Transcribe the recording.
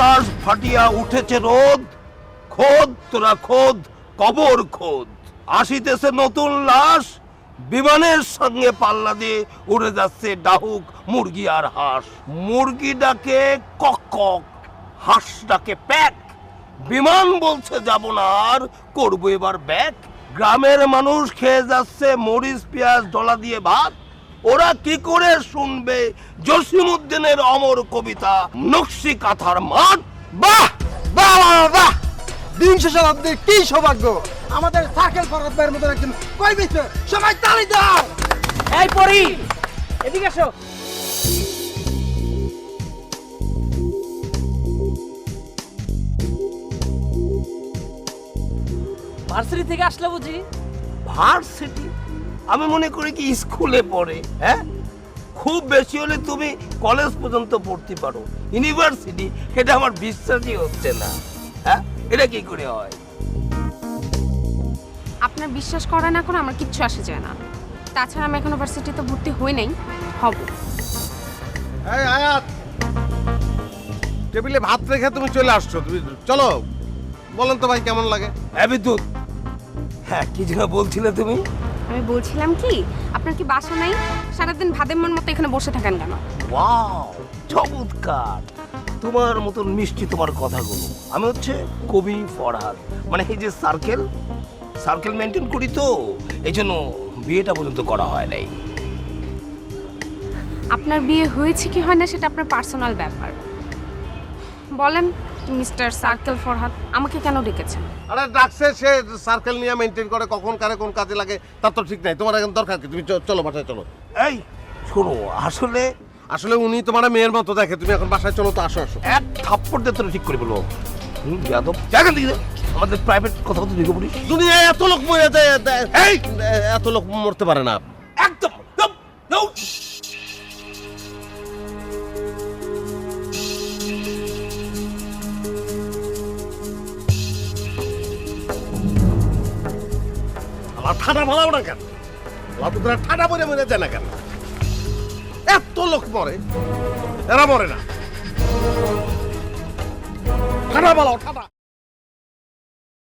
আকাশ ফাটিয়া উঠেছে রোদ, খোদ তোরা খোদ, কবর খোদ। আসিতেছে নতুন লাশ, বিমানের সঙ্গে পাল্লা দিয়ে উড়ে যাচ্ছে ডাহুক মুরগি আর হাঁস। মুরগি ডাকে কক কক, হাঁস ডাকে প্যাক। বিমান বলছে যাব না আর, করবো এবার ব্যাক। গ্রামের মানুষ খেয়ে যাচ্ছে মরিচ পেঁয়াজ ডলা দিয়ে ভাত। ওরা কি করে শুনবে জসিমউদ্দিনের অমর কবিতা নকশি কাঁথার মাঠ? বাহ বাহ বাহ বাহ, বিংশ শতাব্দীর কি সৌভাগ্য আমাদের সার্কেল ফরহাদ ভাইয়ের মতো একজন কই মিস্টার। সবাই তালি দাও। এই পরি, এদিকে এসো। ভার্সিটি থেকে আসলে বুঝি? ভার্সিটি? আমি মনে করি কি স্কুলে পড়ে। হ্যাঁ, খুব বেশি হলে তুমি কলেজ পর্যন্ত পড়তে পারো, ইউনিভার্সিটি এটা আমার বিশ্বাসই হচ্ছে না। হ্যাঁ, এটা কি করে হয়? আপনার বিশ্বাস করা না করে আমার কিচ্ছু আসে যায় না। তাছাড়া আমি এখনো ভার্সিটিতে ভর্তি হই নাই, হব। এই আয়াত, টেবিলে ভাত রেখে তুমি চলে আসছো, তুমি চলো। বলেন তো ভাই কেমন লাগে? হ্যাঁ বিদ্যুৎ, হ্যাঁ কি যেন বলছিলে তুমি? আমি বলছিলাম কি, আপনার কি বাসা নাই? সারাদিন ভাদের মন মতো এখানে বসে থাকেন কেন? ওয়াও, চমৎকার। তোমার মতন মিষ্টি তোমার কথাগুলো। আমি হচ্ছে কবি ফরহাদ, মানে এই যে সার্কেল মেনটেন করি, তো এই জন্য বিয়েটা পর্যন্ত করা হয় নাই। আপনার বিয়ে হয়েছে কি হয় না সেটা আপনার পার্সোনাল ব্যাপার। বলেন মিস্টার সার্কেল ফরহাদ, আমাকে কেন ডেকেছেন? আরে ডাকছে, সে সার্কেল নিয়ে মেনটেন করে, কখন কারে কোন কাজে লাগে তার তো ঠিক নাই। তোমার এখন দরকার কি? তুমি চলো বাসায় চলো। এই শোনো, আসলে আসলে উনি তোমার মেয়ের মতো দেখে, তুমি এখন বাসায় চলো তো। আসো আসো। এক থাপ্পড় দিয়ে তোরা ঠিক করে বলো। যাদব জায়গা দিকে আমাদের প্রাইভেট কথা কথা দিকে বলিস। দুনিয়ায় এত লোক মরে যায়, এই এত লোক মরতে পারে না। একদম চুপ, no! আমার ঠাডা ভালাও না কেন? লাতুরা ঠাডা পরে মরে যায় না কেন? এত লোক মরে, এরা মরে না। ঠাডা ভালাও, ঠাডা।